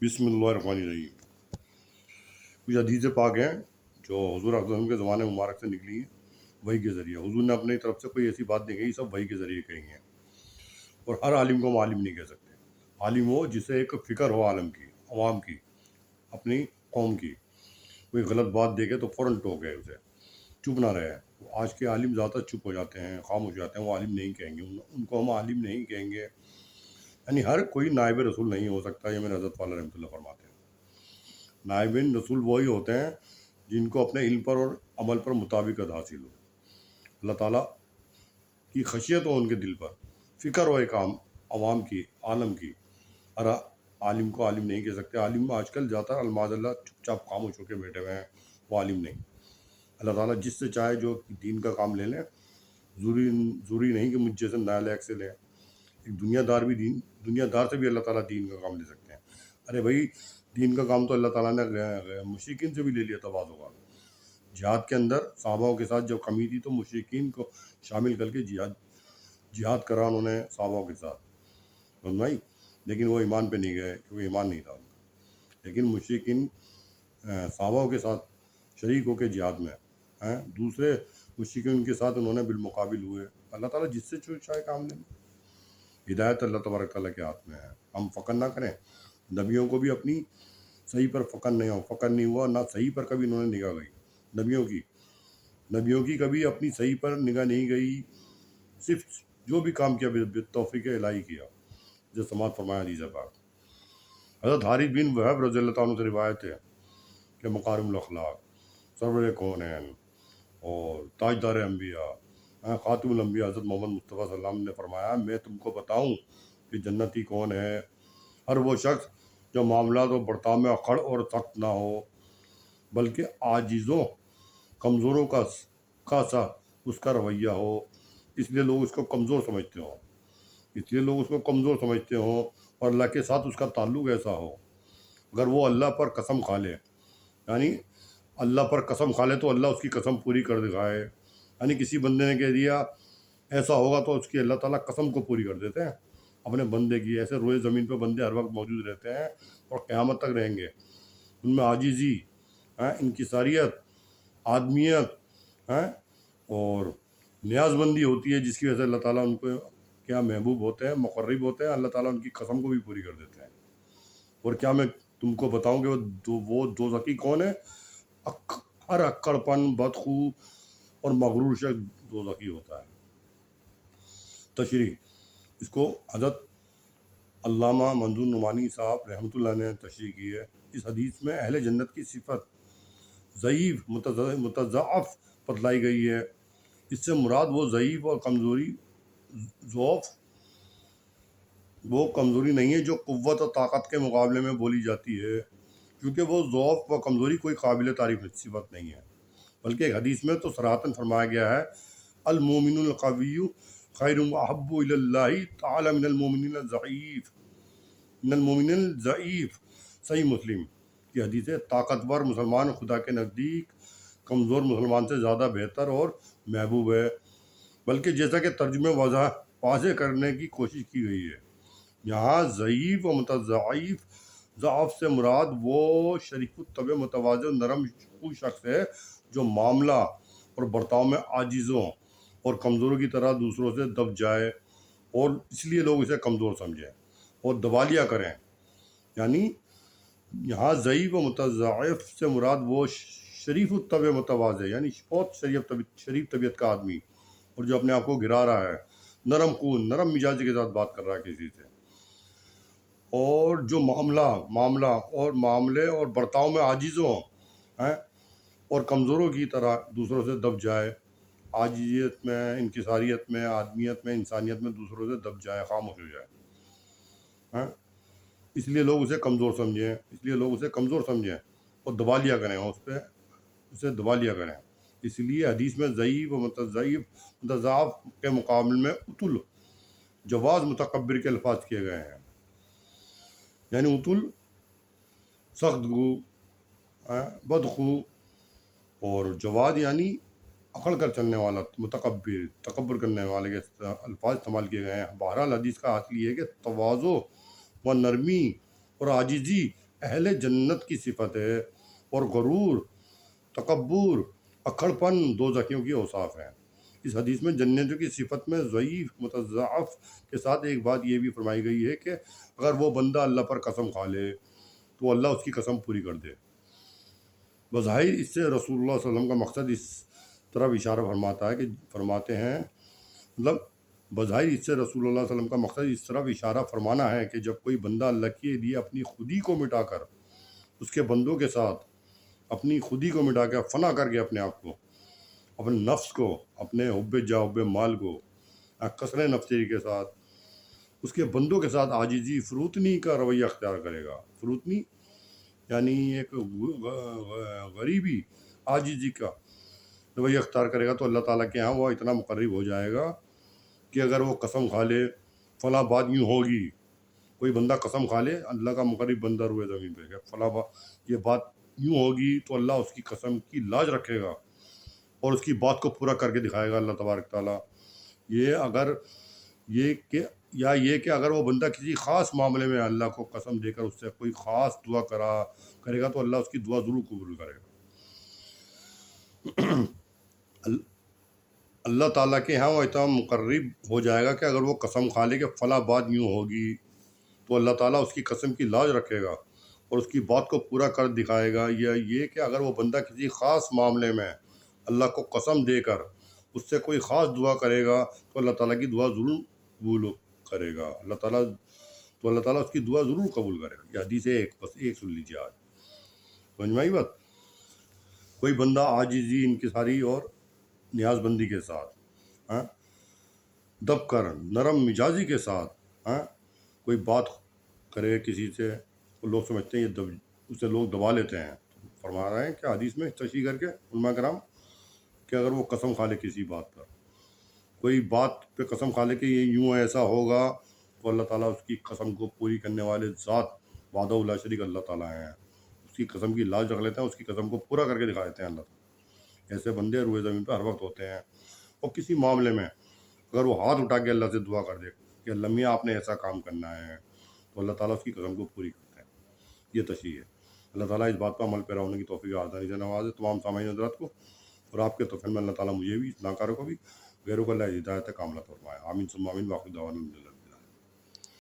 بسم اللہ الرحمن الرحیم۔ کچھ حدیث پاک ہیں جو حضور اکرم صلی اللہ علیہ وسلم کے زمانے مبارک سے نکلی ہیں وحی کے ذریعے۔ حضور نے اپنی طرف سے کوئی ایسی بات نہیں کہی، سب وحی کے ذریعے کہی ہیں۔ اور ہر عالم کو ہم عالم نہیں کہہ سکتے۔ عالم ہو جسے ایک فکر ہو عالم کی، عوام کی، اپنی قوم کی۔ کوئی غلط بات دیکھے تو فوراً ٹوکے اسے، چپ نہ رہے۔ آج کے عالم زیادہ چپ ہو جاتے ہیں، خاموش ہو جاتے ہیں، وہ عالم نہیں کہیں گے، ان کو ہم عالم نہیں کہیں گے۔ یعنی ہر کوئی نائب رسول نہیں ہو سکتا، یہ میرے حضرت والا رحمۃ اللہ فرماتے ہیں۔ نائبین رسول وہی ہوتے ہیں جن کو اپنے علم پر اور عمل پر مطابقت حاصل ہو، اللہ تعالیٰ کی خشیت ہو ان کے دل پر، فکر ہو ایک عوام کی، عالم کی۔ ہر عالم کو عالم نہیں کہہ سکتے۔ عالم آج کل زیادہ تر الماظ اللہ چپ چاپ خاموش ہو کے بیٹھے ہوئے ہیں، وہ عالم نہیں۔ اللہ تعالیٰ جس سے چاہے جو دین کا کام لے لیں، ضروری نہیں کہ مجھ جیسے نالائق سے لیں۔ ایک دنیا دار سے بھی اللہ تعالیٰ دین کا کام لے سکتے ہیں۔ ارے بھائی، دین کا کام تو اللہ تعالیٰ نے مشرکین سے بھی لے لیا تواضع کا۔ جہاد کے اندر صحابہ کے ساتھ جب کمی تھی تو مشرکین کو شامل کر کے جہاد کرا انہوں نے صحابہ کے ساتھ، بھائی، لیکن وہ ایمان پہ نہیں گئے کیونکہ ایمان نہیں تھا ان کا۔ لیکن مشرکین صحابہ کے ساتھ شریک ہو کے جہاد میں، دوسرے مشرکین کے ساتھ انہوں نے بالمقابل ہوئے۔ اللہ تعالیٰ جس سے چاہے کام لیں۔ ہدایت اللہ تبارک تعالیٰ کے ہاتھ میں ہے، ہم فقر نہ کریں۔ نبیوں کو بھی اپنی صحیح پر فقر نہیں ہوا، نہ صحیح پر کبھی انہوں نے نگاہ گئی۔ نبیوں کی کبھی اپنی صحیح پر نگاہ نہیں گئی، صرف جو بھی کام کیا توفیق الہی کیا، جو سماعت فرمایا حدیث پاک۔ حضرت حارث بن وہب رضی اللہ تعالیٰ عنہ سے روایت ہے کہ مکارم الاخلاق، سرور کونین اور تاجدار انبیاء، خاتم الانبیاء حضرت محمد مصطفیٰ صلی اللہ علیہ وسلم نے فرمایا، میں تم کو بتاؤں کہ جنتی کون ہے؟ ہر وہ شخص جو معاملات و برتاؤ میں اکڑ اور سخت نہ ہو، بلکہ عاجزوں کمزوروں کا سا اس کا رویہ ہو، اس لیے لوگ اس کو کمزور سمجھتے ہوں اور اللہ کے ساتھ اس کا تعلق ایسا ہو۔ اگر وہ اللہ پر قسم کھا لے، یعنی اللہ پر قسم کھا لے تو اللہ اس کی قسم پوری کر دکھائے۔ یعنی کسی بندے نے کہہ دیا ایسا ہوگا تو اس کی اللہ تعالیٰ قسم کو پوری کر دیتے ہیں اپنے بندے کی۔ ایسے روئے زمین پہ بندے ہر وقت موجود رہتے ہیں اور قیامت تک رہیں گے۔ ان میں عاجزی، انکساریت، آدمیت اور نیاز بندی ہوتی ہے، جس کی وجہ سے اللہ تعالیٰ ان کو کیا محبوب ہوتے ہیں، مقرب ہوتے ہیں۔ اللہ تعالیٰ ان کی قسم کو بھی پوری کر دیتے ہیں۔ اور کیا میں تم کو بتاؤں کہ وہ دوزخی کون ہے؟ ہر اکڑ پن، بدخو اور مغرور شخص دوزخی ہوتا ہے۔ تشریح اس کو حضرت علامہ منظور نعمانی صاحب رحمۃ اللہ نے تشریح کی ہے۔ اس حدیث میں اہل جنت کی صفت ضعیف، متضعف بتلائی گئی ہے۔ اس سے مراد وہ ضعیف اور کمزوری نہیں ہے جو قوت اور طاقت کے مقابلے میں بولی جاتی ہے، کیونکہ وہ ضعف و کمزوری کوئی قابل تعریف صفت نہیں ہے، بلکہ ایک حدیث میں تو صراحتاً فرمایا گیا ہے، المومن القوی خیر و احب الی اللہ تعالی من المومن الضعیف۔ صحیح مسلم کی حدیث ہے، طاقتور مسلمان خدا کے نزدیک کمزور مسلمان سے زیادہ بہتر اور محبوب ہے۔ بلکہ جیسا کہ ترجمے واضح کرنے کی کوشش کی گئی ہے، یہاں ضعیف و متضعف، ضعف سے مراد وہ شریف الطبع، متواضع، نرم خو شخص ہے جو معاملہ اور برتاؤ میں عاجزوں اور کمزوروں کی طرح دوسروں سے دب جائے اور اس لیے لوگ اسے کمزور سمجھیں اور دبالیا کریں۔ یعنی یہاں ضعیف و متضعف سے مراد وہ شریف الطبع، متواضع، یعنی بہت شریف طبیعت کا آدمی، اور جو اپنے آپ کو گرا رہا ہے، نرم خون، نرم مزاجی کے ساتھ بات کر رہا ہے کسی سے، اور جو معاملے اور برتاؤ میں عاجزوں اور کمزوروں کی طرح دوسروں سے دب جائے، عاجزیت میں، انکساریت میں، آدمیت میں، انسانیت میں دوسروں سے دب جائے، خاموش ہو جائے، اس لیے لوگ اسے کمزور سمجھیں اور دبا لیا کریں، اسے دبا لیا کریں۔ اس لیے حدیث میں ضعیف و متضعف کے مقابل میں اتل، جواز، متکبر کے الفاظ کیے گئے ہیں۔ یعنی اتل سخت گو، بدخو، اور جواد یعنی اکڑ کر چلنے والا، متکبر، تکبر کرنے والے کے الفاظ استعمال کیے گئے ہیں۔ بہرحال حدیث کا حاصل یہ ہے کہ تواضع و نرمی اور عاجزی اہل جنت کی صفت ہے، اور غرور، تکبر، اکڑپن دوزخیوں کی اوصاف ہیں۔ اس حدیث میں جنتیوں کی صفت میں ضعیف متضعف کے ساتھ ایک بات یہ بھی فرمائی گئی ہے کہ اگر وہ بندہ اللہ پر قسم کھا لے تو اللہ اس کی قسم پوری کر دے۔ بظاہر اس سے رسول اللہ صلی اللہ علیہ وسلم کا مقصد اس طرف اشارہ فرماتا ہے کہ فرماتے ہیں مطلب بظاہر اس سے رسول اللہ صلی اللہ علیہ وسلم کا مقصد اس طرف اشارہ فرمانا ہے کہ جب کوئی بندہ اللہ کے لیے اپنی خودی کو مٹا کر اس کے بندوں کے ساتھ اپنی خودی کو مٹا کے فنا کر کے اپنے آپ کو، اپنے نفس کو، اپنے حب جا حب مال کو کثر نفسی کے ساتھ اس کے بندوں کے ساتھ عاجزی فروتنی کا رویہ اختیار کرے گا۔ فروتنی یعنی ایک غریبی عاجزی کا رویہ اختیار کرے گا تو اللہ تعالیٰ کے ہاں وہ اتنا مقرب ہو جائے گا کہ اگر وہ قسم کھا لے فلاں بات یوں ہوگی، کوئی بندہ قسم کھا لے اللہ کا مقرب بندہ روئے زمین پہ کہ فلاں یہ بات یوں ہوگی تو اللہ اس کی قسم کی لاج رکھے گا اور اس کی بات کو پورا کر کے دکھائے گا اللہ تبارک تعالیٰ۔ یہ کہ اگر وہ بندہ کسی خاص معاملے میں اللہ کو قسم دے کر اس سے کوئی خاص دعا کرے گا تو اللہ اس کی دعا ضرور قبول کرے گا۔ اللہ تعالیٰ کے ہاں وہ اتنا مقرب ہو جائے گا کہ اگر وہ قسم کھا لے کہ فلاں بات یوں ہوگی تو اللہ تعالیٰ اس کی قسم کی لاج رکھے گا اور اس کی بات کو پورا کر دکھائے گا۔ یا یہ کہ اگر وہ بندہ کسی خاص معاملے میں اللہ کو قسم دے کر اس سے کوئی خاص دعا کرے گا تو اللہ تعالیٰ کی دعا ضرور قبول کرے گا۔ اللہ تعالیٰ اس کی دعا ضرور قبول کرے گا۔ یہ حدیث ہے، بس ایک سن لیجیے آج، سمجھ میں آئی بات؟ کوئی بندہ عاجزی، انکساری اور نیاز بندی کے ساتھ دب کر نرم مزاجی کے ساتھ کوئی بات کرے کسی سے تو لوگ سمجھتے ہیں اسے لوگ دبا لیتے ہیں۔ فرما رہے ہیں کہ حدیث میں تشریح کر کے علماء کرام کہ اگر وہ قسم کھا لے کسی بات پر، کوئی بات پہ قسم کھا لے کہ یہ یوں ایسا ہوگا تو اللہ تعالیٰ اس کی قسم کو پوری کرنے والے ذات وحدہ لا شریک اللہ تعالیٰ ہیں، اس کی قسم کی لاج رکھ لیتے ہیں، اس کی قسم کو پورا کر کے دکھا دیتے ہیں اللہ تعالیٰ۔ ایسے بندے روئے زمین پہ ہر وقت ہوتے ہیں، اور کسی معاملے میں اگر وہ ہاتھ اٹھا کے اللہ سے دعا کر دے کہ اللہ میاں آپ نے ایسا کام کرنا ہے تو اللہ تعالیٰ اس کی قسم کو پوری کرتے ہیں۔ یہ تشریح ہے۔ اللہ تعالیٰ اس بات پر عمل پیرا ہونے کی توفیق آسانی سے نوازے تمام سامعین حضرات کو، اور آپ کے توفیق میں اللہ تعالیٰ مجھے بھی، اس ناکاروں کو بھی، غیروں کو اللہ ہدایت کاملہ فرمائے۔ آمین ثم آمین۔ واخر دعوانا الحمدللہ۔